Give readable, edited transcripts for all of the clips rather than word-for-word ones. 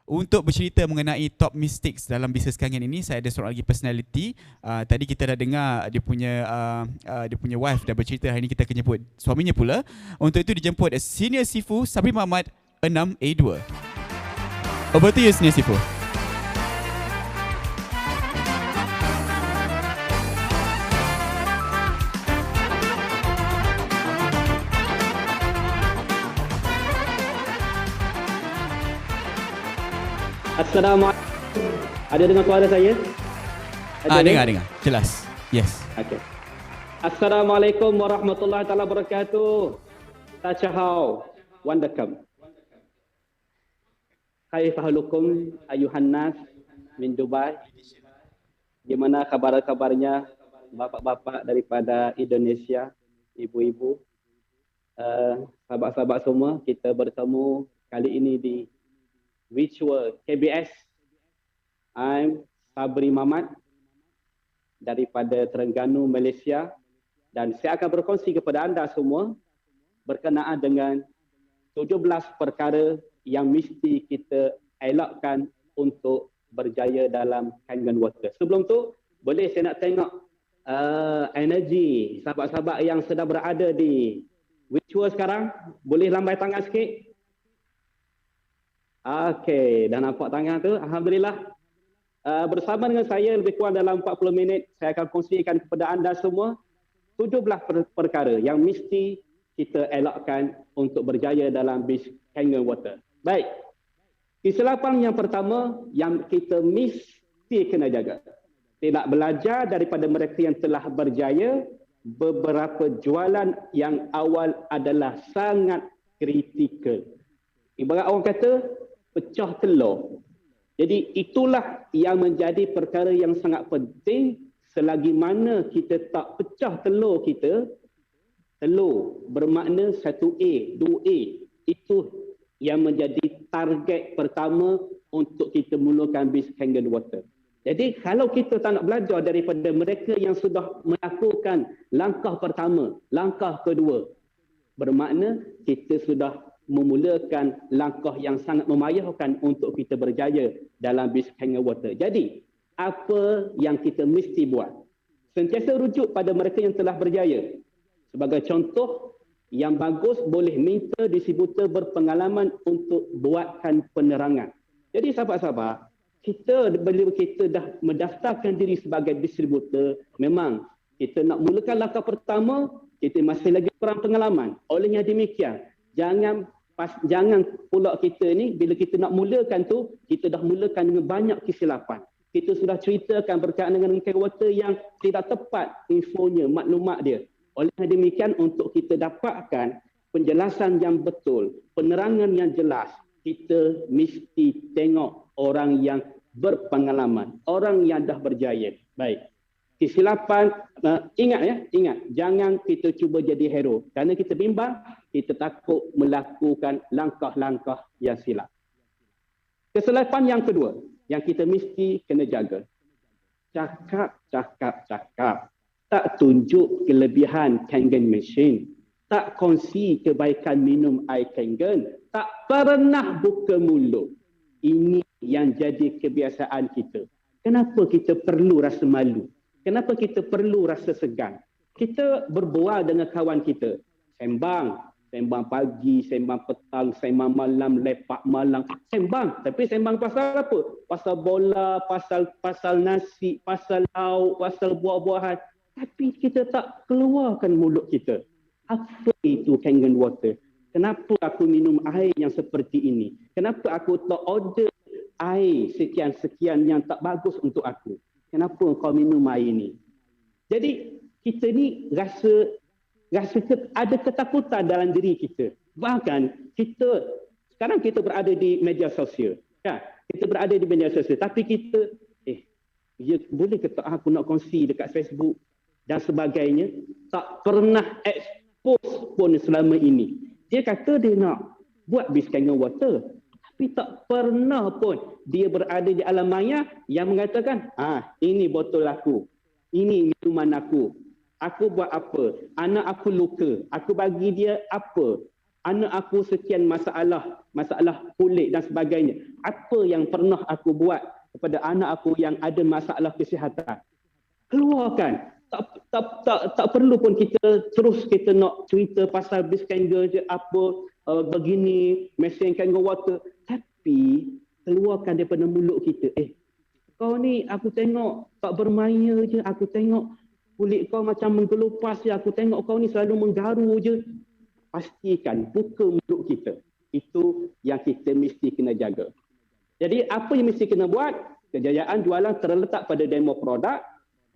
Untuk bercerita mengenai top mistakes dalam bisnes kangen ini, saya ada seorang lagi personality. Tadi kita dah dengar dia punya wife dah bercerita. Hari ini kita akan jemput suaminya pula. Untuk itu dijemput Senior Sifu Sabri Muhammad 6A2. Over to you, Senior Sifu. Assalamualaikum. Ada dengar suara saya? Dengar. Jelas. Yes. Okay. Assalamualaikum warahmatullahi taala wabarakatuh. Tachahau. Wandakam. Kaifahalukum ayuhan nas min Dubai. Gimana kabar-kabarnya bapak-bapak daripada Indonesia, ibu-ibu, sahabat-sahabat semua. Kita bertemu kali ini di Virtual KBS. I'm Sabri Muhammad daripada Terengganu, Malaysia, dan saya akan berkongsi kepada anda semua berkenaan dengan 17 perkara yang mesti kita elakkan untuk berjaya dalam Kangen Water. Sebelum tu, boleh saya nak tengok energi sahabat-sahabat yang sedang berada di virtual sekarang. Boleh lambai tangan sikit? Okey, dah nampak tangan tu. Alhamdulillah. Bersama dengan saya lebih kurang dalam 40 minit, saya akan kongsikan kepada anda semua 17 perkara yang mesti kita elakkan untuk berjaya dalam bisnes Kangen Water. Baik. Kesilapan yang pertama yang kita mesti kena jaga. Tidak belajar daripada mereka yang telah berjaya, beberapa jualan yang awal adalah sangat kritikal. Ibarat orang kata, pecah telur. Jadi itulah yang menjadi perkara yang sangat penting. Selagi mana kita tak pecah telur kita, telur bermakna 1A, 2A, itu yang menjadi target pertama untuk kita mulakan bisnes Kangen Water. Jadi kalau kita tak nak belajar daripada mereka yang sudah melakukan langkah pertama, langkah kedua, bermakna kita sudah memulakan langkah yang sangat memayahkan untuk kita berjaya dalam bisnes Kangen Water. Jadi, apa yang kita mesti buat? Sentiasa rujuk pada mereka yang telah berjaya. Sebagai contoh, yang bagus boleh minta distributor berpengalaman untuk buatkan penerangan. Jadi sahabat-sahabat, bila kita dah mendaftarkan diri sebagai distributor, memang kita nak mulakan langkah pertama, kita masih lagi kurang pengalaman. Olehnya demikian, jangan pula kita ni, bila kita nak mulakan tu, kita dah mulakan dengan banyak kesilapan. Kita sudah ceritakan berkaitan dengan Kangen Water yang tidak tepat infonya, maklumat dia. Oleh demikian, untuk kita dapatkan penjelasan yang betul, penerangan yang jelas, kita mesti tengok orang yang berpengalaman, orang yang dah berjaya. Baik. Kesilapan, ingat, jangan kita cuba jadi hero. Kerana kita bimbang, kita takut melakukan langkah-langkah yang silap. Kesilapan yang kedua, yang kita mesti kena jaga. Cakap. Tak tunjuk kelebihan Kangen Machine. Tak kongsi kebaikan minum air Kangen. Tak pernah buka mulut. Ini yang jadi kebiasaan kita. Kenapa kita perlu rasa malu? Kenapa kita perlu rasa segan? Kita berbual dengan kawan kita. Sembang pagi, sembang petang, sembang malam, lepak malam. Sembang. Tapi sembang pasal apa? Pasal bola, pasal nasi, pasal lauk, pasal buah-buahan. Tapi kita tak keluarkan mulut kita. Apa itu Kangen Water? Kenapa aku minum air yang seperti ini? Kenapa aku tak order air sekian-sekian yang tak bagus untuk aku? Kenapa kau minum air ini? Jadi kita ni rasa ada ketakutan dalam diri kita. Bahkan sekarang kita berada di media sosial. Kan? Kita berada di media sosial. Tapi kita, boleh ke tak aku nak kongsi dekat Facebook dan sebagainya. Tak pernah expose pun selama ini. Dia kata dia nak buat bisnes Kangen Water. Tapi tak pernah pun dia berada di alam maya yang mengatakan, ini botol aku, ini minuman aku buat apa, anak aku luka, aku bagi dia apa, anak aku sekian masalah kulit dan sebagainya. apa yang pernah aku buat kepada anak aku yang ada masalah kesihatan. Keluarkan. Tak perlu pun kita nak cerita pasal beef kangaroo je apa begini, mesin kangaroo water, tapi keluarkan daripada mulut kita. Kau ni aku tengok tak bermaya je, aku tengok kulit kau macam menggelupas je, aku tengok kau ni selalu menggaru je. Pastikan buka mulut kita. Itu yang kita mesti kena jaga. Jadi apa yang mesti kena buat? Kejayaan jualan terletak pada demo produk.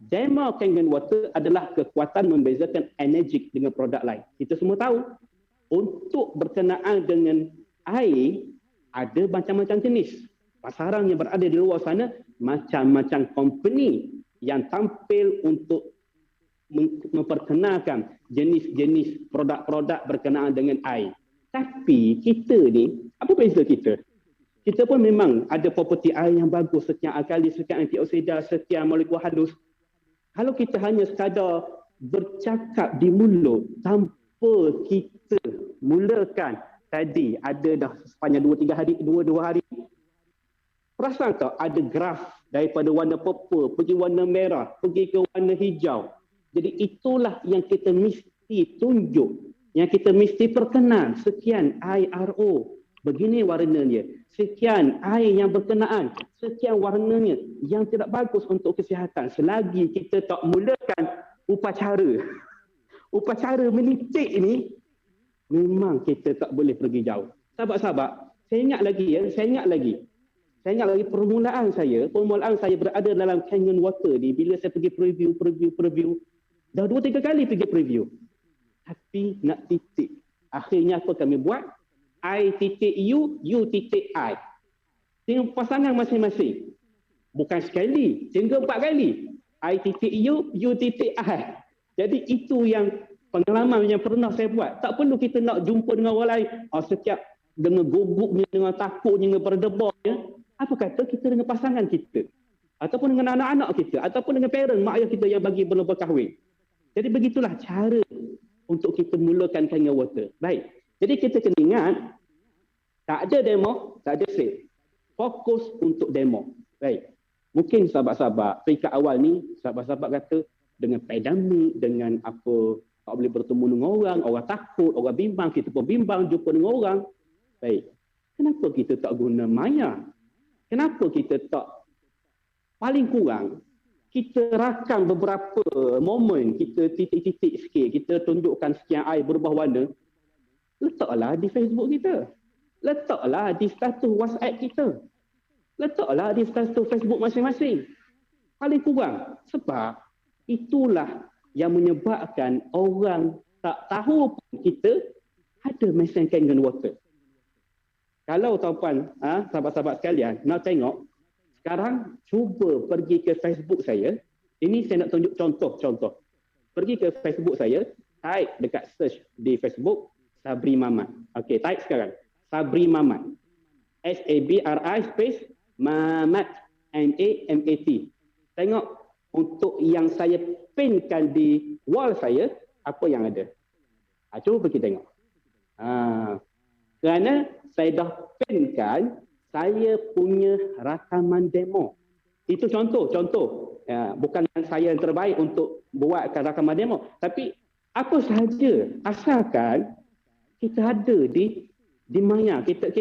Demo Kangen Water adalah kekuatan membezakan energik dengan produk lain. Kita semua tahu, untuk berkenaan dengan air, ada macam-macam jenis. Pasaran yang berada di luar sana, macam-macam company yang tampil untuk memperkenalkan jenis-jenis produk-produk berkenaan dengan air. Tapi kita ni, apa beza kita? Kita pun memang ada properti air yang bagus, sekian alkali, sekian antioksida, sekian molekul halus. Kalau kita hanya sekadar bercakap di mulut tanpa kita mulakan tadi ada dah sepanjang 2-3 hari, 2 hari. Perasan tak ada graf daripada warna purple pergi warna merah, pergi ke warna hijau. Jadi itulah yang kita mesti tunjuk, yang kita mesti perkenal. Sekian air RO, begini warnanya. Sekian air yang berkenaan, sekian warnanya yang tidak bagus untuk kesihatan. Selagi kita tak mulakan upacara, upacara menitik ini, memang kita tak boleh pergi jauh. Sahabat-sahabat, saya ingat lagi permulaan saya berada dalam Kangen Water ni bila saya pergi preview. Dah 2-3 kali pergi preview. Tapi nak titik. Akhirnya apa kami buat? I.U, U.I. Tengok pasangan masing-masing. Bukan sekali, sehingga 4 kali. I.U, U.I. Jadi itu yang pengalaman yang pernah saya buat. Tak perlu kita nak jumpa dengan orang lain. Setiap dengan gugupnya, dengan takutnya, dengan berdebarnya. Apa kata kita dengan pasangan kita? Ataupun dengan anak-anak kita? Ataupun dengan parent, mak ayah kita yang bagi belum berkahwin. Jadi begitulah cara untuk kita mulakan Kangen Water. Baik. Jadi kita kena ingat, tak ada demo, tak ada sale. Fokus untuk demo. Baik. Mungkin sahabat-sahabat, peringkat awal ni, sahabat-sahabat kata, dengan pandemik, dengan apa, tak boleh bertemu dengan orang takut, orang bimbang, kita pun bimbang jumpa dengan orang. Baik. Kenapa kita tak guna maya? Kenapa kita tak, paling kurang, kita rakam beberapa momen, kita titik-titik sikit, kita tunjukkan sekian air berubah warna, letaklah di Facebook kita. Letaklah di status WhatsApp kita. Letaklah di status Facebook masing-masing. Paling kurang. Sebab itulah yang menyebabkan orang tak tahu pun kita ada mesin Kangen Water. Kalau tuan-puan, sahabat-sahabat sekalian, nak tengok, sekarang cuba pergi ke Facebook saya. Ini saya nak tunjuk contoh. Pergi ke Facebook saya, type dekat search di Facebook, Sabri Mamat. Okey, type sekarang. Sabri Mamat. S-A-B-R-I space Mamat. M-A-M-A-T. Tengok untuk yang saya pinkan di wall saya, apa yang ada. Cuba pergi tengok. Kerana saya dah pinkan, saya punya rakaman demo. Itu contoh. Bukan saya yang terbaik untuk buatkan rakaman demo. Tapi apa sahaja, asalkan kita ada di maya. Kita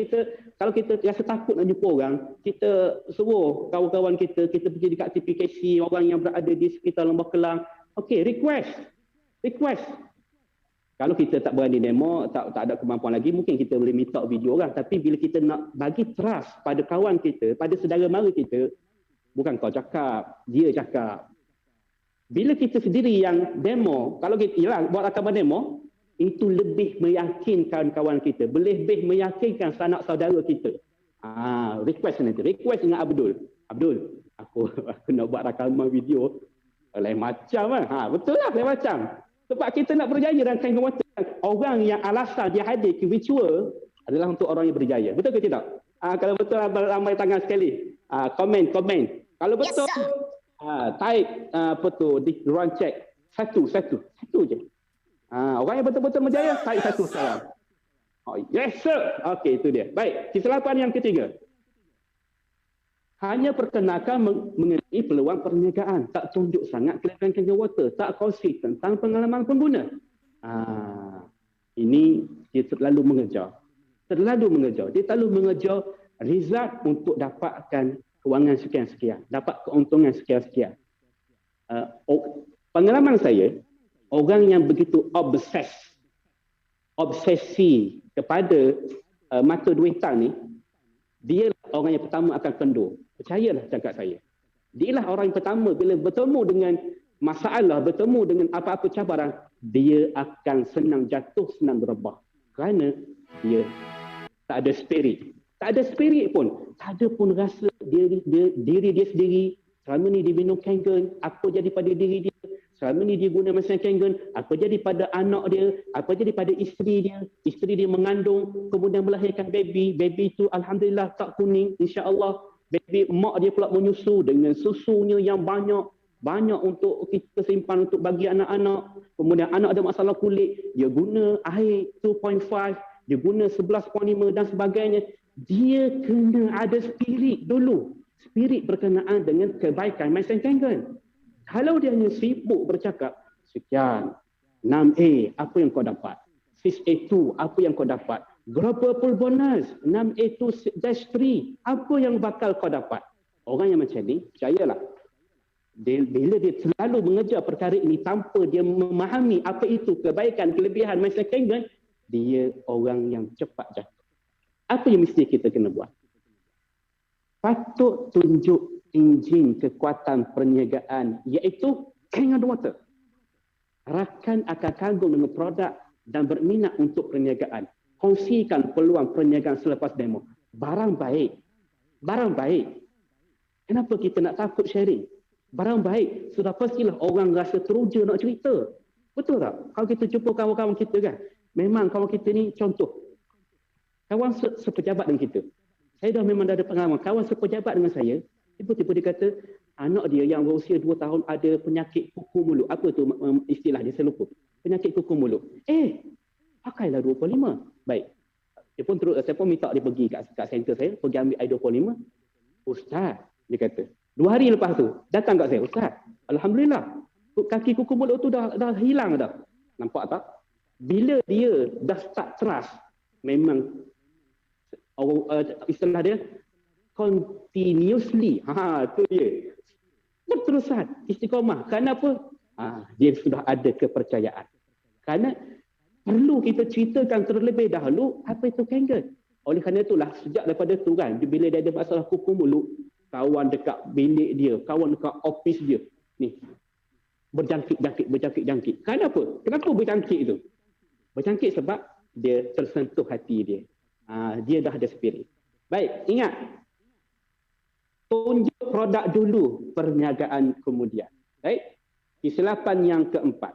kalau kita rasa takut nak jumpa orang, kita suruh kawan-kawan kita pergi dekat TPKC, orang yang berada di sekitar Lembah Kelang. Okey, request. Kalau kita tak berani demo, tak ada kemampuan lagi, mungkin kita boleh minta video orang. Tapi bila kita nak bagi trust pada kawan kita, pada saudara mara kita, bukan kau cakap, dia cakap. Bila kita sendiri yang demo, kalau kita buat rakaman demo, itu lebih meyakinkan kawan kita, lebih meyakinkan sanak saudara kita. Request dengan Abdul, aku nak buat rakaman video. Lain macam betul lah, lain macam. Sebab kita nak berjaya dalam Kangen Water, orang yang alasan dia hadir ke virtual adalah untuk orang yang berjaya. Betul ke tidak? Kalau betul, ramai tangan sekali. Komen. Kalau betul, type apa tu, di run check. Satu je. Orang yang betul-betul berjaya, type satu sekarang. Yes sir. Okey, itu dia. Baik, kesilapan yang ketiga. Hanya perkenalkan mengenai peluang perniagaan. Tak tunjuk sangat kelebihan Kangen Water. Tak kongsi tentang pengalaman pengguna. Ini dia terlalu mengejar. Dia terlalu mengejar result untuk dapatkan kewangan sekian-sekian. Dapat keuntungan sekian-sekian. Pengalaman saya, orang yang begitu obsesi kepada mata duitan ni, dia orang yang pertama akan kendur. Percayalah cakap saya. Dialah orang yang pertama bila bertemu dengan masalah, bertemu dengan apa-apa cabaran, dia akan senang jatuh, senang berubah. Kerana dia tak ada spirit. Tak ada spirit pun. Tak ada pun rasa diri dia sendiri. Selama ni dia minum Kangen, apa jadi pada diri dia? Selama ni dia guna mesin Kangen, apa jadi pada anak dia? Apa jadi pada isteri dia? Isteri dia mengandung, kemudian melahirkan baby. Baby tu alhamdulillah tak kuning, insya-Allah. Baby mak dia pula menyusu dengan susunya yang banyak untuk kita simpan untuk bagi anak-anak. Kemudian anak ada masalah kulit, dia guna air 2.5, dia guna 11.5 dan sebagainya. Dia kena ada spirit dulu. Spirit berkenaan dengan kebaikan mesin Kangen. Kalau dia hanya sibuk bercakap, sekian, 6A, apa yang kau dapat? 6A2, apa yang kau dapat? Global bonus, 6A2-3, apa yang bakal kau dapat? Orang yang macam ni, percayalah, bila dia selalu mengejar perkara ini tanpa dia memahami apa itu kebaikan, kelebihan mesin Kangen, dia orang yang cepat jatuh. Apa yang mesti kita kena buat? Patut tunjuk enjin kekuatan perniagaan, iaitu Kangen Water. Rakan akan kagum dengan produk dan berminat untuk perniagaan. Kongsikan peluang perniagaan selepas demo. Barang baik. Kenapa kita nak takut sharing? Barang baik, sudah pastilah orang rasa teruja nak cerita. Betul tak? Kalau kita jumpa kawan-kawan kita kan, memang kawan kita ni contoh. Kawan sepejabat dengan kita. Saya dah memang dah ada pengalaman. Kawan sepejabat dengan saya, tiba-tiba dia kata, anak dia yang berusia 2 tahun ada penyakit kuku mulut. Apa tu istilah dia, saya lupa. Penyakit kuku mulut. Pakailah 25. Baik. Dia pun terus, saya pun minta dia pergi kat center saya, pergi ambil air 25. Ustaz, dia kata. 2 hari lepas tu, datang kat saya, Ustaz, alhamdulillah, kaki kuku mulut tu dah hilang dah. Nampak tak? Bila dia dah start trust, memang istilah dia continuously, tu dia. Berterusan, istiqamah. Kenapa? Dia sudah ada kepercayaan. Kerana perlu kita ceritakan terlebih dahulu apa itu Kangen. Oleh kerana itulah, sejak daripada tu kan, bila dia ada masalah kuku mulut, kawan dekat bilik dia, kawan dekat office dia, ni, berjangkit. Kenapa? Kenapa berjangkit itu? Berjangkit sebab dia tersentuh hati dia. Dia dah ada spirit. Baik, ingat. Tunjuk produk dulu, perniagaan kemudian. Baik. Kesilapan yang keempat.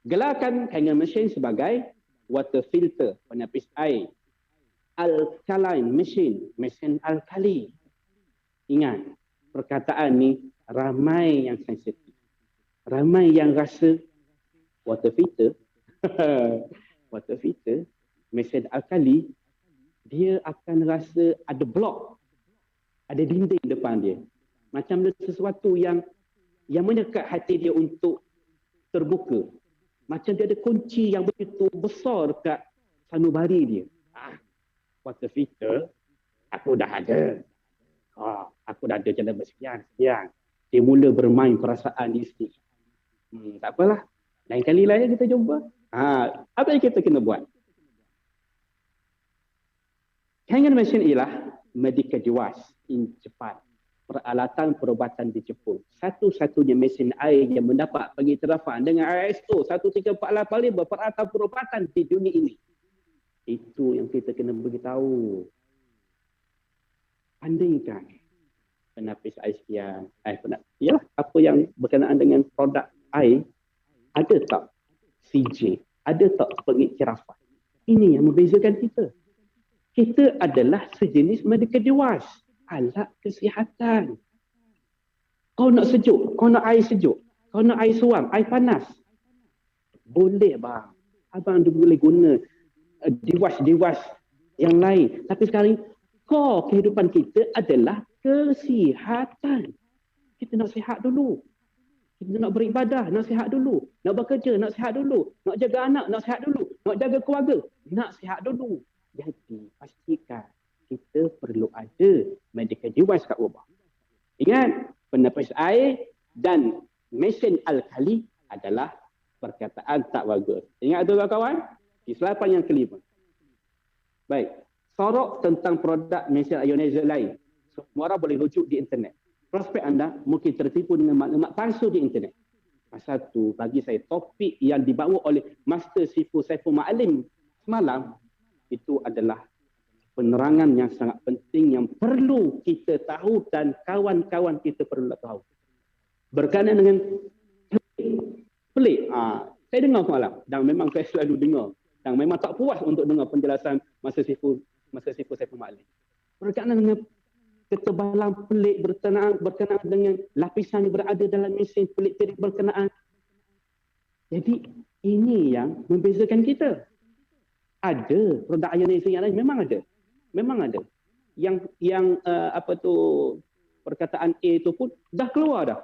Gelarkan Kangen machine sebagai water filter, penapis air. Alkaline machine, mesin alkali. Ingat, perkataan ni ramai yang sensitif. Ramai yang rasa water filter, mesin alkali, dia akan rasa ada blok, ada dinding depan dia. Macam ada sesuatu yang menyekat hati dia untuk terbuka. Macam dia ada kunci yang begitu besar dekat sanubari dia. Water filter, aku dah ada. Aku dah ada jalan bersekian. Dia mula bermain perasaan di sini. Tak apalah. Lain kali lah ya kita jumpa. Apa yang kita kena buat? Kangen machine ialah medical device in Jepun. Peralatan perubatan di Jepun. Satu-satunya mesin air yang mendapat pengiktirafan dengan ISO 13485 peralatan perubatan di dunia ini. Itu yang kita kena beritahu. Bandingkan penapis air sekian. Yalah, apa yang berkenaan dengan produk air, ada tak CJ? Ada tak pengiktirafan? Ini yang membezakan kita. Kita adalah sejenis medical device. Alat kesihatan. Kau nak sejuk, kau nak air sejuk, kau nak air suam, air panas. Boleh bang. Abang boleh guna device yang lain. Tapi sekarang core kehidupan kita adalah kesihatan. Kita nak sihat dulu. Kita nak beribadah, nak sihat dulu. Nak bekerja, nak sihat dulu. Nak jaga anak, nak sihat dulu. Nak jaga keluarga, nak sihat dulu. Jadi, pastikan kita perlu ada medical device kat rumah. Ingat, penepis air dan mesin alkali adalah perkataan tak bagus. Ingat tu kawan-kawan? Kesilapan yang kelima. Baik, sorok tentang produk mesin ionizer lain. Semua orang boleh rujuk di internet. Prospek anda mungkin tertipu dengan maklumat palsu di internet. Pasal tu, bagi saya topik yang dibawa oleh Master Sifu Saiful Ma'alim semalam, itu adalah penerangan yang sangat penting yang perlu kita tahu dan kawan-kawan kita perlu tahu. Berkenaan dengan pelik. Saya dengar semalam dan memang saya selalu dengar dan memang tak puas untuk dengar penjelasan Master Sifu Saiful Ma'alim. Berkenaan dengan ketebalan pelik berkenaan dengan lapisan yang berada dalam mesin pelik terik berkenaan. Jadi ini yang membezakan kita. Ada produk ionizer yang lain, memang ada. Yang perkataan A itu pun dah keluar dah.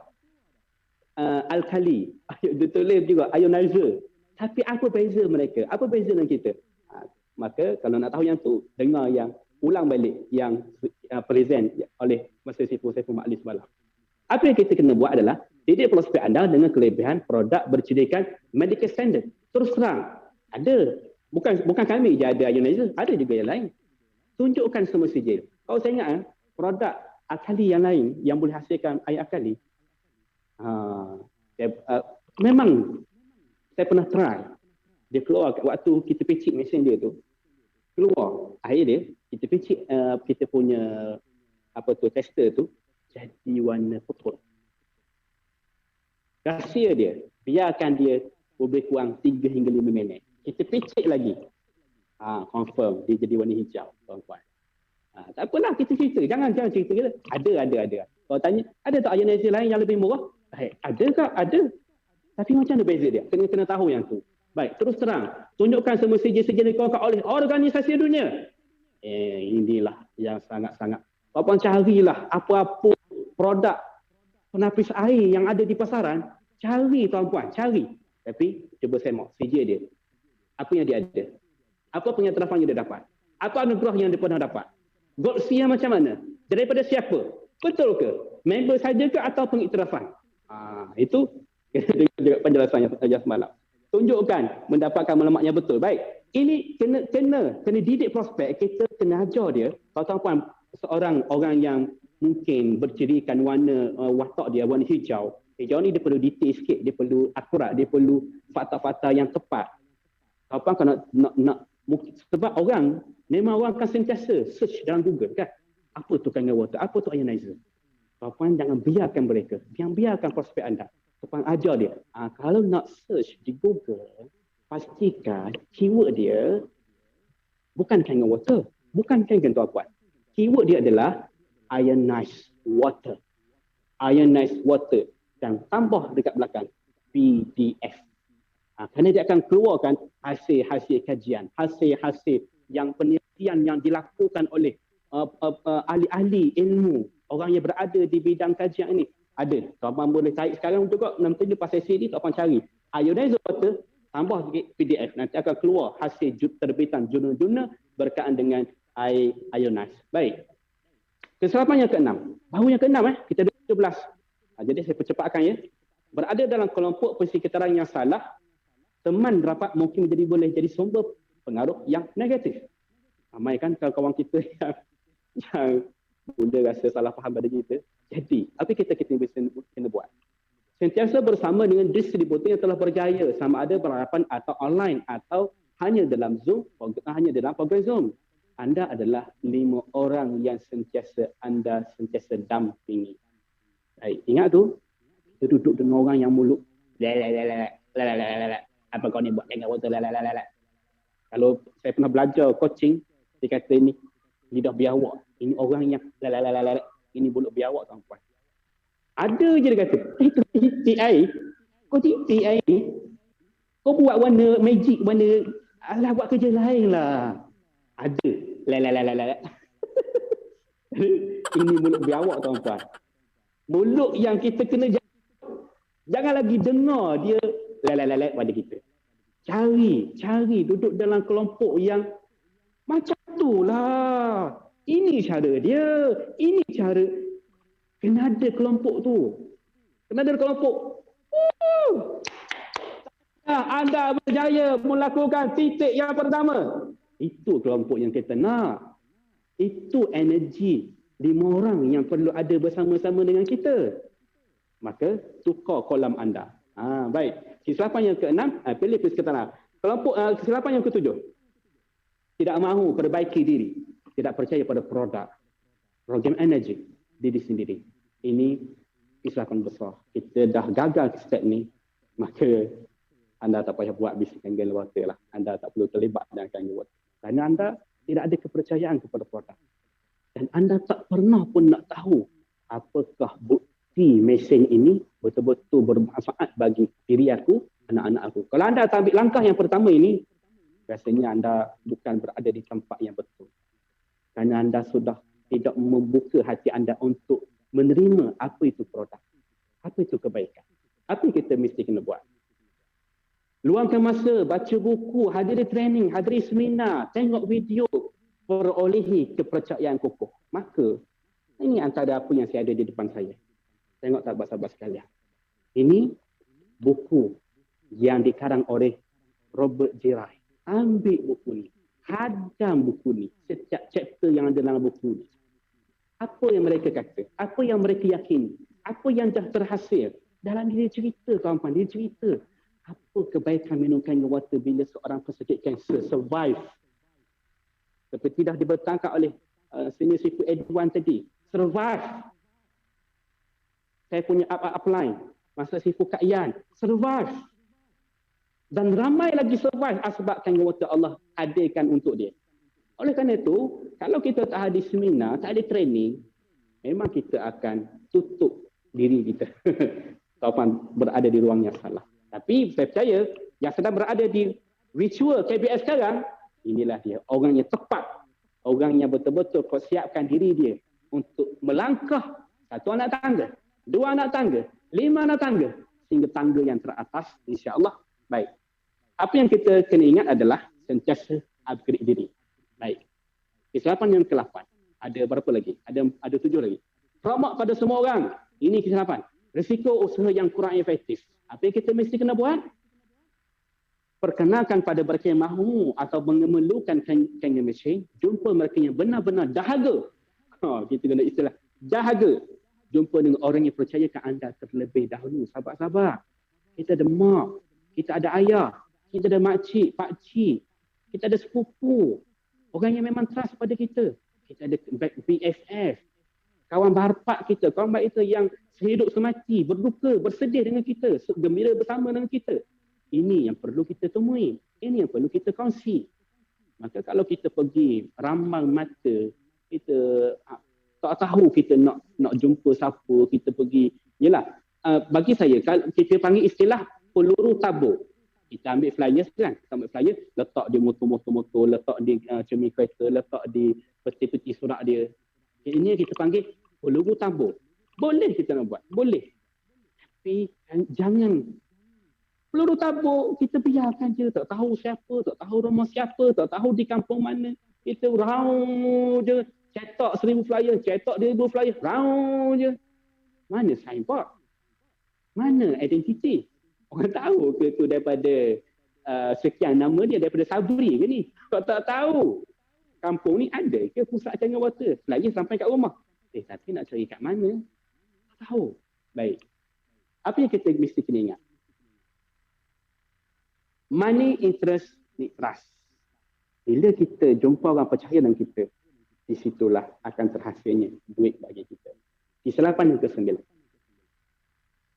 Alkali, ditulis juga ionizer. Tapi apa beza mereka? Apa beza dengan kita? Maka kalau nak tahu yang tu, dengar yang ulang balik yang present oleh Master Sifu Saiful Ma'alim semalam. Apa yang kita kena buat adalah didik prospek anda dengan kelebihan produk bercirikan medical standard. Terus terang, ada. Bukan kami je ada ionizer, ada juga yang lain. Tunjukkan semua sijil. Kalau saya ingat, produk alkali yang lain yang boleh hasilkan air alkali, memang saya pernah try. Dia keluar waktu kita picit mesin dia tu, keluar air dia, kita picit kita punya tester tu jadi warna putih. Rahsia dia, biarkan dia lebih kurang 3 hingga 5 minit. Kita picit lagi. Confirm dia jadi warna hijau, tuan-tuan. Tak apalah kita cerita. Jangan cerita kita. Ada. Kalau tanya, ada tak ionizer lain yang lebih murah? Ada tak? Ada. Tapi macam mana beza dia? Kena tahu yang tu. Baik, terus terang. Tunjukkan semua sijil-sijil dikeluarkan oleh organisasi dunia. Inilah yang sangat-sangat. Puan carilah apa-apa produk penapis air yang ada di pasaran. Cari tuan-puan, cari. Tapi cuba semak sijil dia. Apa yang dia ada? Apa pengiktirafan yang dia dapat? Apa anugerah yang dia pernah dapat? Godsia macam mana? Daripada siapa? Betul ke? Member saja ke atau pengiktirafan? Itu juga penjelasan yang semalam. Tunjukkan mendapatkan maklumat yang betul. Baik. Ini kena didik prospek. Kita kena ajar dia. Kalau tuan-puan seorang orang yang mungkin bercirikan warna watak dia warna hijau. Hijau ni dia perlu detail sikit, dia perlu akurat, dia perlu fakta-fakta yang tepat. Tuan-puan kalau nak sebab memang orang akan sentiasa search dalam Google kan. Apa tu kangen water? Apa tu ionizer? Tuan-puan jangan biarkan mereka. Biarkan prospek anda. Tuan ajar dia. Kalau nak search di Google, pastikan keyword dia bukan kangen water. Bukan kangen tuan-puan. Keyword dia adalah ionized water. Ionized water. Dan tambah dekat belakang PDF. Kerana dia akan keluarkan hasil-hasil kajian, hasil-hasil yang penelitian yang dilakukan oleh ahli-ahli ilmu, orang yang berada di bidang kajian ini. Ada. Tuan-tuan boleh cari sekarang juga, nanti lepas sesi ni tuan-tuan cari ionized water, tambah sikit PDF. Nanti akan keluar hasil terbitan jurnal-jurnal berkaitan dengan air ionized. Baik. Kesilapan yang keenam. Baru yang keenam kita ada 17. Jadi saya percepatkan ya. Berada dalam kelompok persekitaran yang salah, teman rapat mungkin boleh jadi sumber pengaruh yang negatif. Ramai kan kawan-kawan kita yang mula rasa salah faham pada kita. Jadi, apa kita kena buat? Sentiasa bersama dengan distributor yang telah berjaya, sama ada berhadapan atau online atau hanya dalam Zoom, hanya dalam program Zoom. Anda adalah 5 orang yang anda sentiasa dampingi. Baik, ingat tu, kita duduk dengan orang yang mulut apa kau ni buat dengan water Kalau saya pernah belajar coaching, dia kata ni lidah biawak. Ini orang yang ini mulut biawak tuan-puan. Ada je dia kata, TI, kau TI ni, kau buat warna magic, warna, alah buat kerja lain lah. Ada. Ini mulut biawak tuan-tuan. Mulut yang kita kena jangan lagi dengar dia lelek-lelek pada kita. Cari duduk dalam kelompok yang macam tu lah. Ini cara dia. Ini cara. Kena ada kelompok tu. Kena ada kelompok. Anda berjaya melakukan titik yang pertama. Itu kelompok yang kita nak. Itu energi 5 orang yang perlu ada bersama-sama dengan kita. Maka tukar kolam anda. Baik. Kesilapan yang ke-6, pilih persekitaran. Kelompok kesilapan yang ke-7. Tidak mahu perbaiki diri. Tidak percaya pada produk. Program energi diri sendiri. Ini kesilapan besar. Kita dah gagal ke step ni, maka anda tak payah buat bisnes kangen water lah. Anda tak perlu terlibat dengan kangen water. Kerana anda tidak ada kepercayaan kepada produk. Dan anda tak pernah pun nak tahu apakah bukti mesin ini betul-betul bermanfaat bagi diri aku, anak-anak aku. Kalau anda tak ambil langkah yang pertama ini, rasanya anda bukan berada di tempat yang betul. Kerana anda sudah tidak membuka hati anda untuk menerima apa itu produk. Apa itu kebaikan. Apa yang kita mesti kena buat. Luangkan masa, baca buku, hadiri training, hadiri seminar, tengok video, perolehi kepercayaan kokoh. Maka, ini antara apa yang saya ada di depan saya. Tengok sahabat-sahabat sekalian. Ini buku yang dikarang oleh Robert Girai. Ambil buku ni. Hadam buku ni. Setiap chapter yang ada dalam buku ni. Apa yang mereka kata? Apa yang mereka yakini? Apa yang dah terhasil? Dalam dia cerita, kawan-kawan. Dia cerita. Apa kebaikan minum kangen water bila seorang pesakit kanser survive. Seperti dah dibertangkap oleh senior Sifu Edwan tadi. Survive. Saya punya upline. Masa Sifu Kak Yan. Survive. Dan ramai lagi survive sebab kangen water Allah hadirkan untuk dia. Oleh kerana itu, kalau kita tak hadir seminar, tak ada training, memang kita akan tutup diri kita. Kawan berada di ruang yang salah. Tapi saya percaya yang sedang berada di virtual KBS sekarang, inilah dia. Orang yang tepat. Orang yang betul-betul siapkan diri dia untuk melangkah 1 anak tangga, 2 anak tangga, 5 anak tangga, sehingga tangga yang teratas, insya-Allah. Baik. Apa yang kita kena ingat adalah sentiasa upgrade diri. Baik. Kesilapan yang ke-8. Ada berapa lagi? Ada 7 lagi. Promote pada semua orang. Ini kesilapan. Risiko usaha yang kurang efektif. Apa yang kita mesti kena buat? Perkenalkan pada mereka yang mahu atau memerlukan kangen mesin, jumpa mereka yang benar-benar dahaga. Kita kena istilah dahaga. Jumpa dengan orang yang percayakan anda terlebih dahulu. Sahabat-sahabat. Kita ada mak, kita ada ayah, kita ada makcik, pakcik, kita ada sepupu. Orang yang memang trust pada kita. Kita ada BFF, kawan barpak kita, kawan baik kita yang sehidup semati, berduka, bersedih dengan kita, gembira bersama dengan kita. Ini yang perlu kita temui. Ini yang perlu kita kongsi. Maka kalau kita pergi rambang mata, kita tak tahu kita nak jumpa siapa, kita pergi. Yelah, bagi saya, kalau kita panggil istilah peluru tabur. Kita ambil flyer kan, kita ambil flyer, letak di motor-motor, letak di cermin kereta, letak di peti-peti surat dia. Ini kita panggil peluru tabur. Boleh kita nak buat, boleh. Tapi jangan peluru tabur, kita biarkan je. Tak tahu siapa, tak tahu rumah siapa, tak tahu di kampung mana. Kita round je, cetak 1000 flyer, cetak 1000 flyer, round je. Mana signboard? Mana identiti? Orang tahu ke tu daripada sekian nama dia, daripada Sabri ke ni? Tak tahu. Kampung ni ada ke pusat kangen water? Flyer sampai kat rumah. Tapi nak cari kat mana? Tak tahu. Baik. Apa yang kita mesti kena ingat? Money, interest, need trust. Bila kita jumpa orang percaya dengan kita, di situlah akan terhasilnya duit bagi kita. Kesilapan yang ke-9.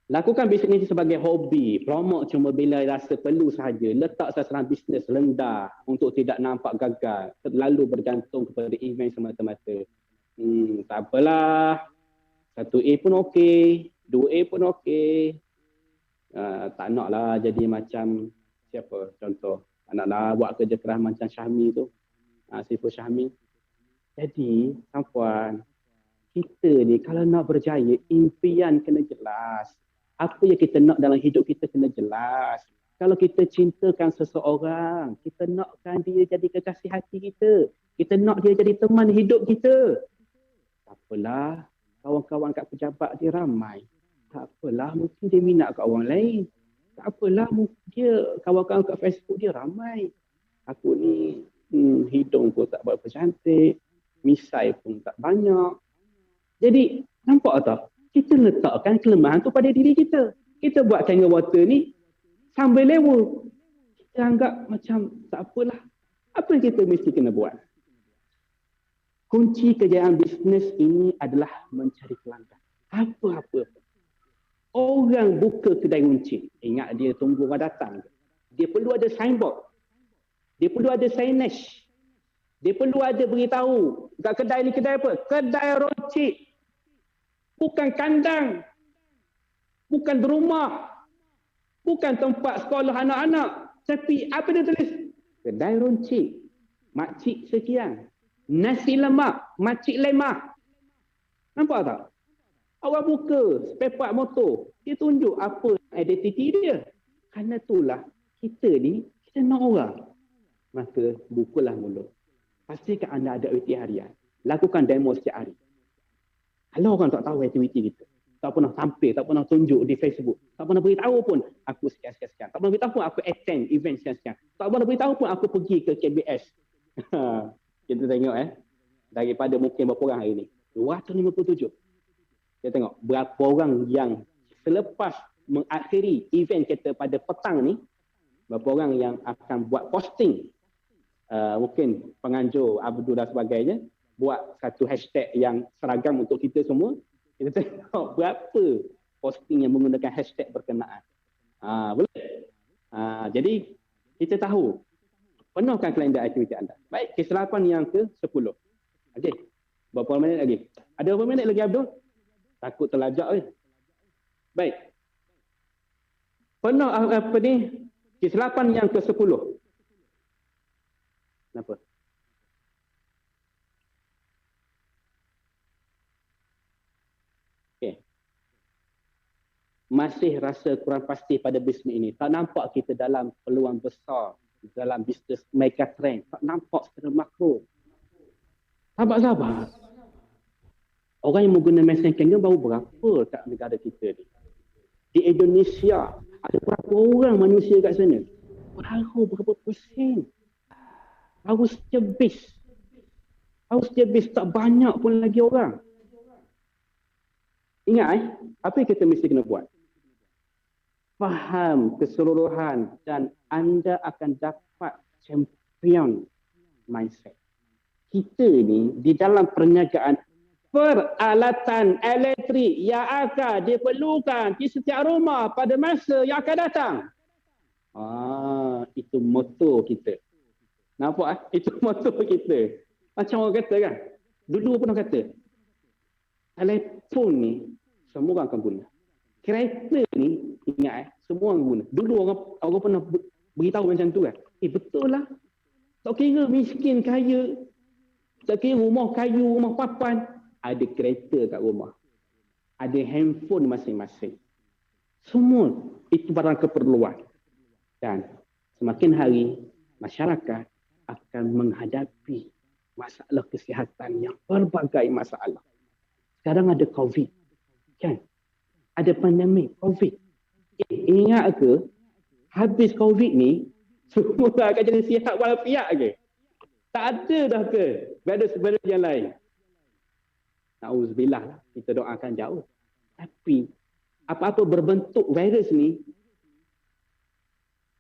Lakukan bisnes ini sebagai hobi, promote cuma bila rasa perlu sahaja, letak sasaran bisnes rendah untuk tidak nampak gagal, terlalu bergantung kepada event semata-mata. Tak apalah, 1A pun okey, 2A pun okey. Tak naklah jadi macam siapa contoh, tak naklah buat kerja keras macam Syahmi tu, Sifu Syahmi. Jadi, puan, kita ni kalau nak berjaya, impian kena jelas. Apa yang kita nak dalam hidup kita kena jelas. Kalau kita cintakan seseorang, kita nakkan dia jadi kekasih hati kita. Kita nak dia jadi teman hidup kita. Tak apalah, kawan-kawan kat pejabat dia ramai. Tak apalah, mungkin dia minat kat orang lain. Tak apalah, mungkin dia kawan-kawan kat Facebook dia ramai. Aku ni hidung pun tak berapa cantik, misai pun tak banyak. Jadi, nampak tak? Kita letakkan kelemahan tu pada diri kita. Kita buat Kangen Water ni sambil lewa. Kita anggap macam tak apalah. Apa yang kita mesti kena buat? Kunci kejayaan bisnes ini adalah mencari pelanggan. Apa-apa. Orang buka kedai runcit. Ingat dia tunggu orang datang. Dia perlu ada signboard. Dia perlu ada signage. Dia perlu ada beritahu. Kat kedai ni kedai apa? Kedai runcit. Bukan kandang. Bukan rumah. Bukan tempat sekolah anak-anak. Tapi apa dia tulis? Kedai runcit. Makcik sekian. Nasi lemak. Makcik lemah. Nampak tak? Awak buka spare part motor. Dia tunjuk apa identiti dia. Kerana itulah kita ni, kita nak orang. Maka bukulah mulut. Pastikan anda ada aktiviti harian. Lakukan demo setiap hari. Kalau orang tak tahu aktiviti kita, tak pernah tampil, tak pernah tunjuk di Facebook, tak pernah beritahu pun aku sekian-sekian. Tak pernah beritahu pun aku attend event sekian-sekian. Tak pernah beritahu pun aku pergi ke KBS. Kita tengok daripada mungkin berapa orang hari ni? 257. Kita tengok berapa orang yang selepas mengakhiri event kita pada petang ni, berapa orang yang akan buat posting. Mungkin penganjur Abdul dan sebagainya buat satu hashtag yang seragam untuk kita semua. Kita tengok berapa posting yang menggunakan hashtag berkenaan. Boleh? Jadi kita tahu penuhkan kalender aktiviti anda. Baik, kesilapan yang ke-10. Okey. Berapa minit lagi? Ada berapa minit lagi Abdul? Takut terlajak. Baik. Penuh apa ni? Kesilapan yang ke-10. Kenapa? Okay. Masih rasa kurang pasti pada bisnes ini. Tak nampak kita dalam peluang besar dalam bisnes mega trend. Tak nampak secara makro. Sabar-sabar. Orang yang menggunakan mesin Kangen baru berapa kat negara kita ni? Di Indonesia ada berapa orang manusia kat sana? Baru berapa persen? Baru setiap bis. Baru setiap bis tak banyak pun lagi orang. Ingat apa yang kita mesti kena buat? Faham keseluruhan dan anda akan dapat champion mindset. Kita ni di dalam perniagaan, peralatan elektrik yang akan diperlukan di setiap rumah pada masa yang akan datang. Itu moto kita. Nampak? Itu moto kita. Macam orang kata kan? Dulu pernah kata, telefon ni semua orang akan guna. Kereta ni, ingat semua orang guna. Dulu orang pernah beritahu macam tu kan? Betul lah. Tak kira miskin, kaya. Tak kira rumah kayu, rumah papan. Ada kereta kat rumah. Ada handphone masing-masing. Semua itu barang keperluan. Dan semakin hari, masyarakat akan menghadapi masalah kesihatan yang berbagai masalah. Sekarang ada COVID. Kan? Ada pandemik COVID. Ingat ke? Habis COVID ni, semua akan jadi sihat walafiat ke? Tak ada dah ke? Virus-virus yang lain. Na'udzubillah lah. Kita doakan jauh. Tapi, apa-apa berbentuk virus ni,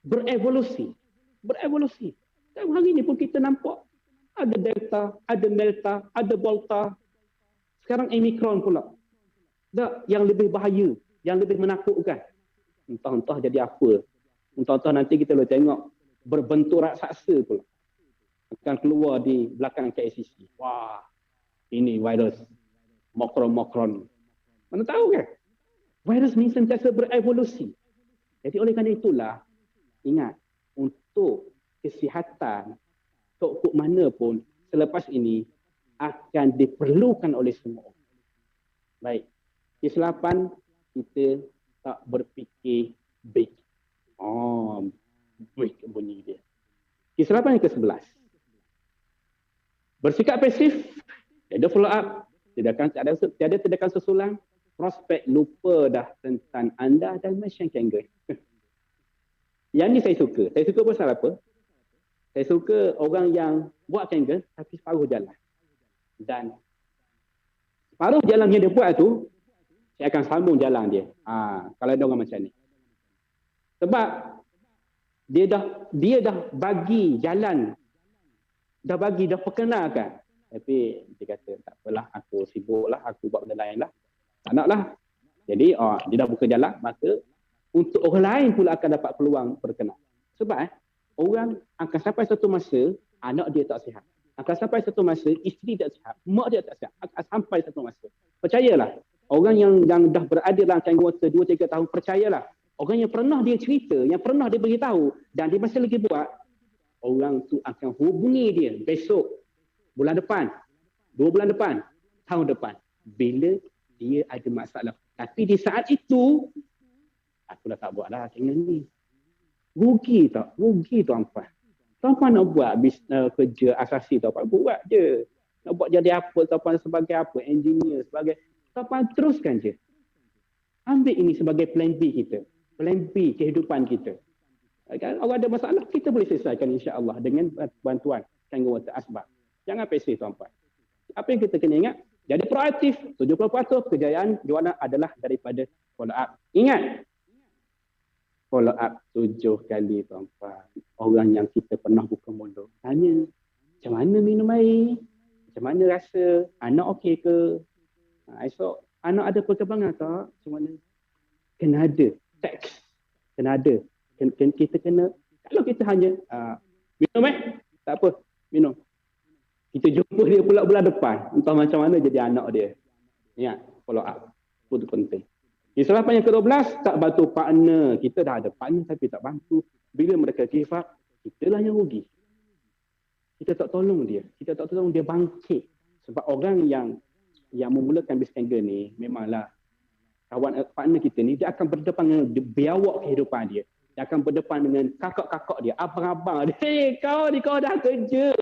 berevolusi. Berevolusi. Dan hari ni pun kita nampak. Ada Delta, ada Delta, ada Delta. Sekarang Omicron pula. Yang lebih bahaya, yang lebih menakutkan. Entah-entah jadi apa. Entah-entah nanti kita boleh tengok berbentuk raksasa pula. Akan keluar di belakang KLCC. Wah, ini virus. Mokron. Mana tahu kan? Virus ni sentiasa berevolusi. Jadi oleh kerana itulah, ingat, untuk kesihatan, tok mana pun, selepas ini akan diperlukan oleh semua orang. Baik. Kesilapan kita tak berfikir baik. Oh, baik bunyi dia. Kesilapan yang ke-11. Bersikap pasif, tiada follow up, tiada tindakan susulan, prospek lupa dah tentang anda dan Machine Kangen. Yang ni saya suka. Saya suka pasal apa? Saya suka orang yang buat Kangen tapi separuh jalan. Dan separuh jalan yang dia buat tu, saya akan sambung jalan dia. Kalau ada orang macam ni. Sebab dia dah bagi jalan, dah perkenalkan. Tapi dia kata, tak apalah, aku sibuk lah, aku buat benda lain lah. Tak nak lah. Jadi dia dah buka jalan, maka untuk orang lain pula akan dapat peluang berkenal. Sebab orang akan sampai satu masa, anak dia tak sihat. Akan sampai satu masa, isteri tak sihat, mak dia tak sihat. Akan sampai satu masa. Percayalah, orang yang dah berada dalam Kangen Water 2-3 tahun, percayalah. Orang yang pernah dia cerita, yang pernah dia beritahu dan dia masih lagi buat, orang tu akan hubungi dia besok, bulan depan, 2 bulan depan, tahun depan, bila dia ada masalah. Tapi di saat itu, aku dah tak buat dah Kangen ni. Rugi tak? Rugi tuan-puan. Tuan-puan nak buat kerja asasi tuan-puan, buat je. Nak buat jadi apa tuan-puan, sebagai apa, engineer, sebagai, tuan-puan teruskan je. Ambil ini sebagai plan B kita. Plan B kehidupan kita. Kalau ada masalah, kita boleh selesaikan insya-Allah dengan bantuan Kangen Water Asbab. Jangan pasif tuan-puan. Apa yang kita kena ingat? Jadi proaktif. 70% kejayaan jualan adalah daripada follow up. Ingat, follow up 7 kali tuan-puan. Orang yang kita pernah buka mulut, tanya, macam mana minum air? Macam mana rasa? Anak okey ke? Esok, anak ada perkembangan tak? Macam mana? Kena ada teks. Kena ada. Kita kena, kalau kita hanya minum tak apa, minum. Kita jumpa dia pula bulan depan, entah macam mana jadi anak dia. Ingat, follow up. Itu penting. Kesilapan yang ke-12, tak bantu partner. Kita dah ada partner tapi tak bantu. Bila mereka give up, kita lah yang rugi. Kita tak tolong dia. Kita tak tolong dia bangkit. Sebab orang yang memulakan bisnes Kangen ni, memanglah kawan partner kita ni, dia akan berdepan dengan biawak kehidupan dia. Dia akan berdepan dengan kakak-kakak dia, abang-abang dia. Hei, kau ni kau dah kerja.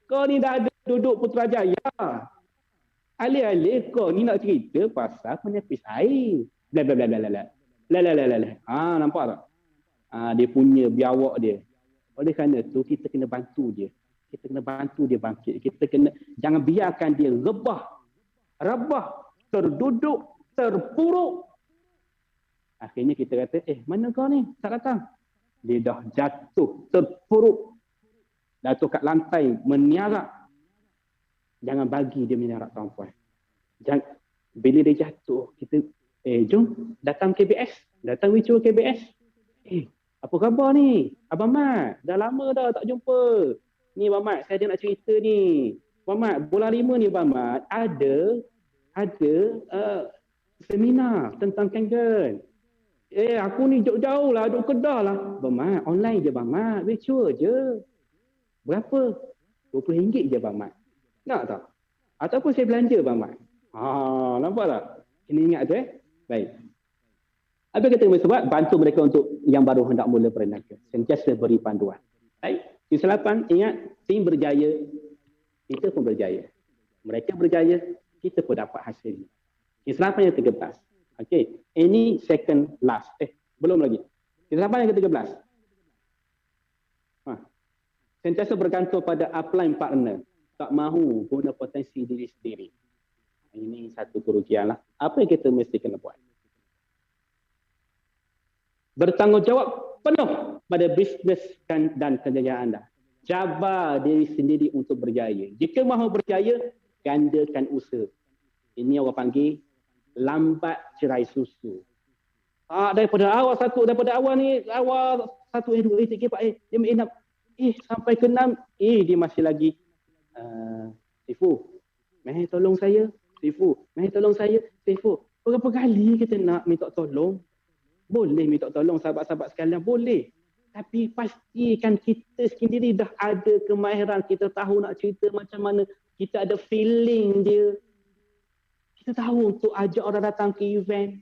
Kau ni dah ada duduk Putrajaya. Alih-alih kau ni nak cerita pasal penepis air. Bla bla bla bla bla. Bla bla bla bla. Nampak tak? Dia punya biawak dia. Oleh kerana tu kita kena bantu dia. Kita kena bantu dia bangkit. Kita kena, jangan biarkan dia rebah, terduduk, terpuruk. Akhirnya kita kata, mana kau ni? Tak datang. Dia dah jatuh, terpuruk. Jatuh kat lantai, meniarak. Jangan bagi dia meniarak tuan-puan. Bila dia jatuh, kita, jom datang KBS. Datang Wicu KBS. Apa khabar ni? Abang Mat, dah lama dah tak jumpa. Ni Abang Mat, saya ada nak cerita ni. Abang Mat, bulan 5 ni Abang Mat, ada seminar tentang Kangen. Aku ni jauh-jauh lah, duduk Kedah lah. Abang Mat, online je Abang Mat, virtual je. Berapa? RM20 je Abang Mat. Nak tak? Ataupun saya belanja Abang Mat. Nampak tak? Kena ingat tu Baik. Apa kita sebab bantu mereka untuk yang baru hendak mula berniaga. Sentiasa beri panduan. Baik. Kesilapan, ingat, tim berjaya, kita pun berjaya. Mereka berjaya, kita pun dapat hasilnya. Kesilapan yang 13. Okey, ini second last. Belum lagi. Kesilapan yang ke-13. Sentiasa bergantung pada upline partner. Tak mahu guna potensi diri sendiri. Ini satu kerugian lah. Apa yang kita mesti kena buat? Bertanggungjawab penuh pada bisnes dan kejayaan anda. Cabar diri sendiri untuk berjaya. Jika mahu berjaya, gandakan usaha. Ini orang panggil lambat cerai susu. Daripada awal 1, 2, 3, 4, dia main sampai ke 6, dia masih lagi Sifu, meh tolong saya. Sifu, meh tolong saya. Sifu, berapa kali kita nak minta tolong? Boleh minta tolong sahabat-sahabat sekalian, boleh. Tapi pastikan kita sendiri dah ada kemahiran, kita tahu nak cerita macam mana, kita ada feeling dia. Kita tahu untuk ajak orang datang ke event.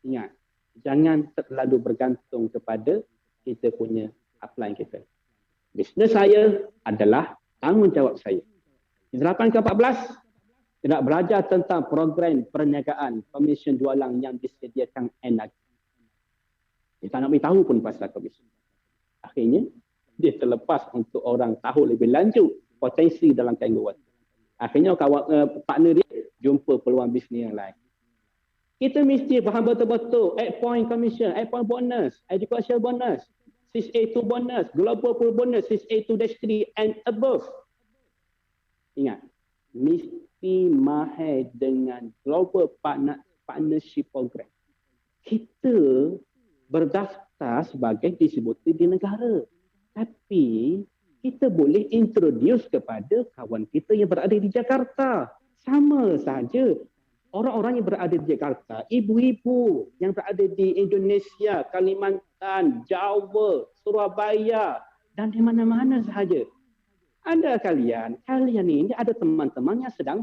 Ingat, jangan terlalu bergantung kepada kita punya upline kita. Bisnes saya adalah tanggungjawab saya. Di 8 ke 14, tidak belajar tentang program perniagaan komisen jualan yang disediakan NAG. Dia tak nak beritahu pun pasal komisen. Akhirnya, dia terlepas untuk orang tahu lebih lanjut potensi dalam kangaroo water. Akhirnya partner dia jumpa peluang bisnes yang lain. Kita mesti faham betul-betul 8 point commission, 8 point bonus, education bonus, 6A2 bonus, global pool bonus, 6A2-3 and above. Ingat, mesti mahir dengan global partnership program. Kita berdaftar sebagai distributor di negara. Tapi kita boleh introduce kepada kawan kita yang berada di Jakarta. Sama saja. Orang-orang yang berada di Jakarta, ibu-ibu yang berada di Indonesia, Kalimantan, Jawa, Surabaya dan di mana-mana sahaja. Ada kalian ini ada teman-teman yang sedang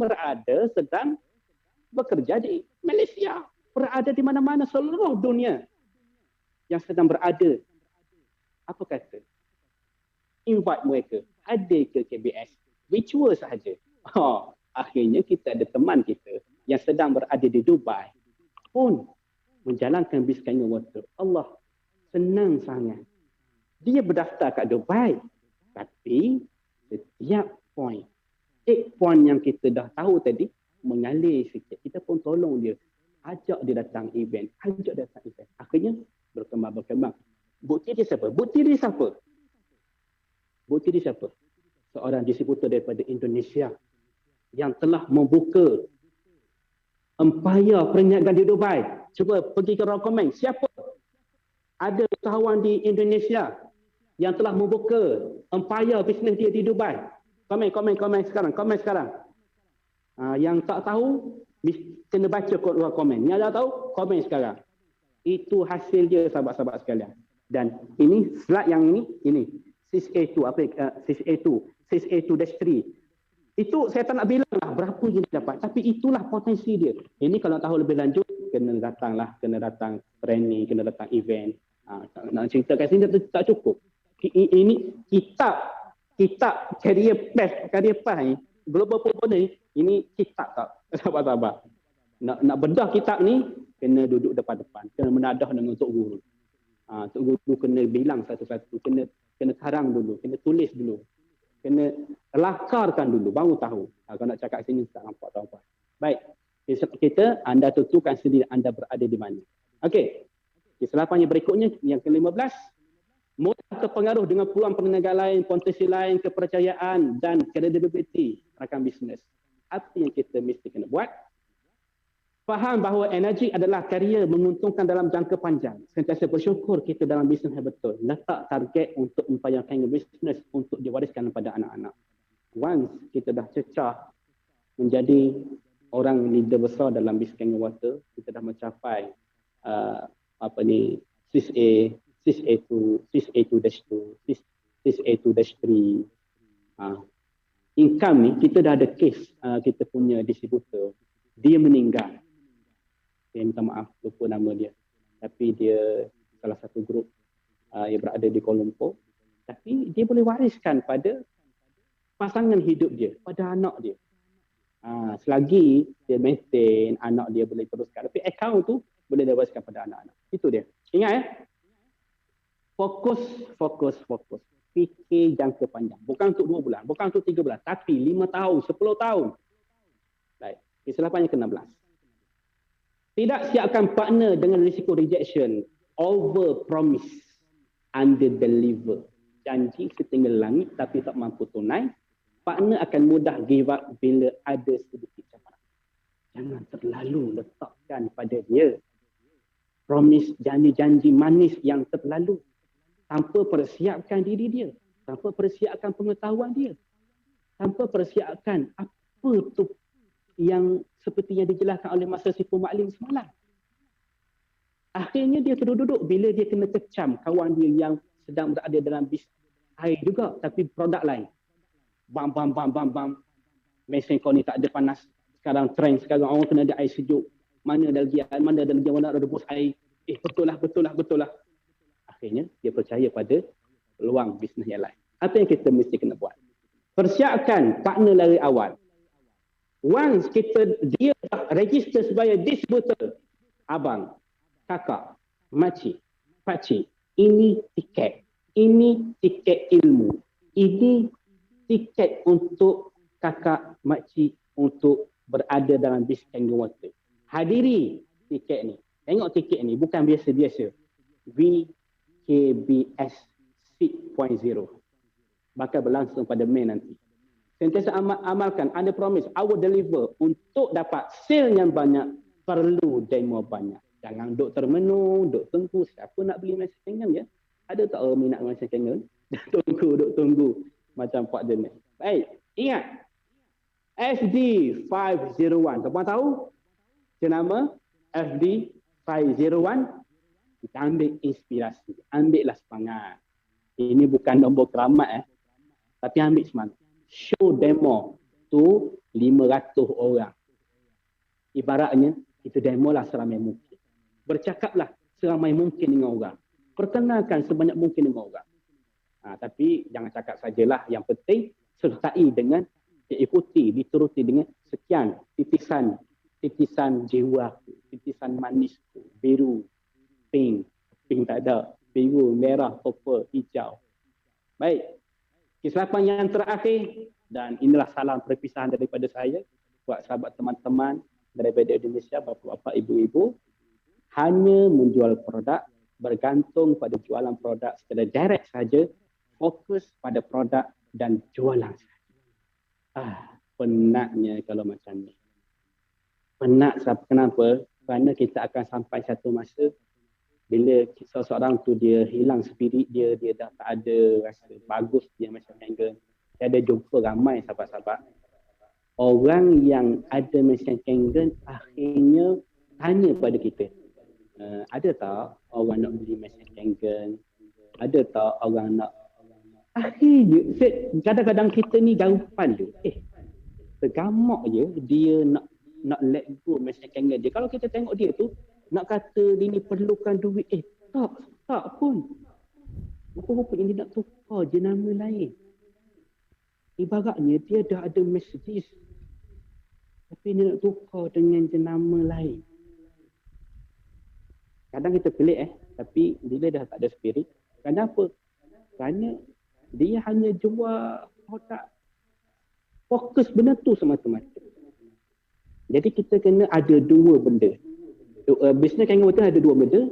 bekerja di Malaysia, berada di mana-mana seluruh dunia yang sedang berada. Apa kata? Invite mereka, ada ke KBS, virtual sahaja. Akhirnya kita ada teman kita yang sedang berada di Dubai pun menjalankan bisnes kangaroo water. Allah, senang sangat. Dia berdaftar kat Dubai, tapi setiap point, 8 point yang kita dah tahu tadi, mengalir sikit. Kita pun tolong dia, ajak dia datang event. Akhirnya berkembang. Bukti dia siapa? Seorang distributor daripada Indonesia yang telah membuka empayar perniagaan di Dubai. Cuba pergi ke ruang komen. Siapa? Ada usahawan di Indonesia yang telah membuka empayar bisnes dia di Dubai. Komen sekarang. Yang tak tahu, kena baca kod ruang komen. Yang dah tahu, komen sekarang. Itu hasil dia, sahabat-sahabat sekalian. Dan ini, slide yang ini 6A2, 6A2-3. Itu saya tak nak bilang lah berapa yang dia dapat. Tapi itulah potensi dia. Ini kalau tahu lebih lanjut, kena datang training, kena datang event. Nak cerita kat sini tak cukup. Ini kitab career path ni, global proposal ni, ini kitab tak, sahabat-sahabat. Nak bedah kitab ni, kena duduk depan-depan. Kena menadah dengan Tok Guru. Tok Guru kena bilang satu-satu. Kena karang dulu, kena tulis dulu. Kena lakarkan dulu, baru tahu. Kalau nak cakap sini, tak nampak tuan-tuan. Baik, kita anda tentukan sendiri anda berada di mana. Okey, kesilapan yang berikutnya, yang ke-15. Mudah terpengaruh dengan peluang perniagaan lain, potensi lain, kepercayaan dan kredibiliti rakan bisnes. Apa yang kita mesti kena buat? Faham bahawa energi adalah karya menguntungkan dalam jangka panjang. Sentiasa bersyukur kita dalam bisnes yang betul. Letak target untuk membayarkan bisnes untuk diwariskan kepada anak-anak. Once kita dah cecah menjadi orang leader besar dalam bisnes kangaroo water, kita dah mencapai 6A, 6A2, 6A2-2, 6A2-3. Income ni, kita dah ada case, kita punya distributor, dia meninggal. Saya minta maaf, lupa nama dia. Tapi dia salah satu grup yang berada di Kuala Lumpur. Tapi dia boleh wariskan pada pasangan hidup dia, pada anak dia. Selagi dia maintain, anak dia boleh teruskan. Tapi akaun tu boleh diwariskan pada anak-anak. Itu dia. Ingat Fokus. Fikir jangka panjang. Bukan untuk 2 bulan, bukan untuk 3 bulan. Tapi 5 tahun, 10 tahun. Baik. Kesilapan yang ke-16. Tidak siapkan partner dengan risiko rejection, over promise, under deliver. Janji setinggi langit tapi tak mampu tunai, partner akan mudah give up bila ada sedikit cabaran. Jangan terlalu letakkan pada dia promise, janji-janji manis yang terlalu, tanpa persiapkan diri dia, tanpa persiapkan pengetahuan dia, tanpa persiapkan apa tu yang seperti yang dijelaskan oleh Masa Sifu Maklim semalam. Akhirnya dia duduk bila dia kena kecam kawan dia yang sedang berada dalam bis air juga tapi produk lain. Bam. Mesin kau ni tak ada panas Sekarang trend sekarang orang kena ada air sejuk. Mana ada lagi mana ada rebus air. Betul lah. Akhirnya dia percaya pada peluang bisnes yang lain. Apa yang kita mesti kena buat? Persiapkan partner dari awal. Once dia dah register sebagai distributor, abang, kakak, makcik, pakcik, ini tiket ilmu, ini tiket untuk kakak, makcik untuk berada dalam bis Kangaroo Water. Hadiri tiket ni. Tengok tiket ni, bukan biasa-biasa. VKBS 6.0. Bakal berlangsung pada Mei nanti. Sentiasa amalkan, under promise, I will deliver. Untuk dapat sale yang banyak, perlu demo banyak. Jangan duk termenung, duk tunggu. Siapa nak beli mesin kangen ya? Ada tak orang minat mesin kangen? Duk tunggu. Macam Pak Jenis. Baik, ingat. FD501. Tuan tahu? Jenama FD501. Kita ambil inspirasi. Ambillah semangat. Ini bukan nombor keramat. Tapi ambil semangat. Show demo tu 500 orang. Ibaratnya, kita demo lah seramai mungkin. Bercakaplah seramai mungkin dengan orang. Perkenalkan sebanyak mungkin dengan orang. Tapi jangan cakap sajalah. Yang penting, sertai dengan diikuti, dituruti dengan sekian titisan jiwa, titisan manis, biru, pink tak ada, biru, merah, purple, hijau. Baik, kesilapan yang terakhir, dan inilah salam perpisahan daripada saya buat sahabat teman-teman daripada Indonesia, bapa-bapa, ibu-ibu, hanya menjual produk, bergantung pada jualan produk secara direct saja, fokus pada produk dan jualan saja. Penatnya kalau macam ni. Penat kenapa? Kerana kita akan sampai satu masa bila seseorang tu dia hilang spirit dia dah tak ada rasa bagus dia macam Kangen. Saya ada jumpa ramai sahabat-sahabat. Orang yang ada macam Kangen akhirnya tanya pada kita. Ada tak orang nak beli macam Kangen? Ada tak orang nak? Akhirnya kadang-kadang kita ni garupan je. Tergamak je dia nak let go macam Kangen dia. Kalau kita tengok dia tu nak kata dia ni perlukan duit, tak pun. Rupa-rupanya dia nak tukar jenama lain. Ibaratnya dia dah ada Mercedes tapi dia nak tukar dengan jenama lain. Kadang kita pelik tapi bila dah tak ada spirit. Kenapa? Kerana dia hanya jual produk. Fokus benda tu semata-mata. Jadi kita kena ada dua benda. Bisnes Kangaroo Water ada dua benda.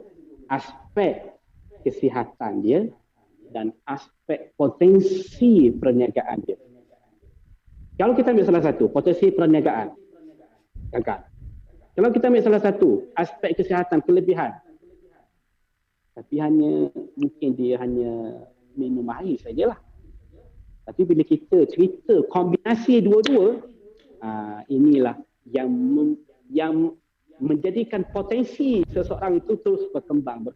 Aspek kesihatan dia dan aspek potensi perniagaan dia. Kalau kita ambil salah satu, potensi perniagaan, gagal. Kalau kita ambil salah satu, aspek kesihatan, kelebihan, tapi mungkin dia hanya minum air sajalah. Tapi bila kita cerita kombinasi dua-dua, inilah yang menjadikan potensi seseorang itu terus berkembang.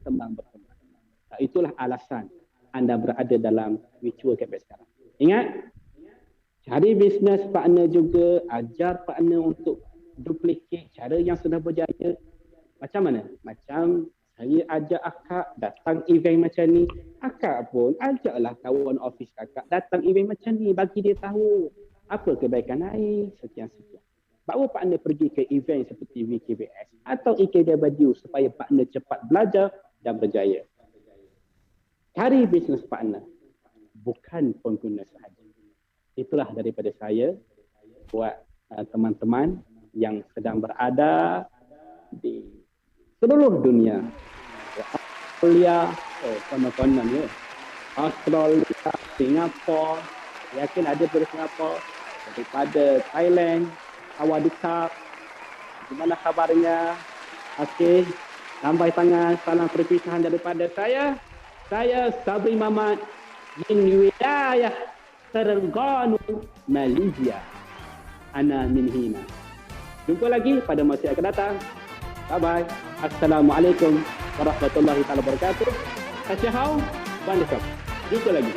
Itulah alasan anda berada dalam Virtual Capital sekarang. Ingat, cari bisnes partner juga, ajar partner untuk duplicate cara yang sudah berjaya. Macam mana? Macam saya ajak akak datang event macam ni. Akak pun ajaklah kawan office kakak datang event macam ni. Bagi dia tahu apa kebaikan air, sekian-sekian. Bawa partner pergi ke event seperti VKBS atau IKW supaya partner cepat belajar dan berjaya. Cari bisnes partner, bukan pengguna sahaja. Itulah daripada saya buat teman-teman yang sedang berada di seluruh dunia. Australia, konon-konon ya. Australia, Singapura, yakin ada dari Singapura, daripada Thailand, Awadikap, gimana kabarnya? Okey, lambai tangan, salam perpisahan daripada saya. Saya Sabri Mamat min wilayah Terengganu, Malaysia. Ana min hina. Jumpa lagi pada masa yang akan datang. Bye-bye. Assalamualaikum warahmatullahi wabarakatuh. Kacau, bandesap. Jumpa lagi.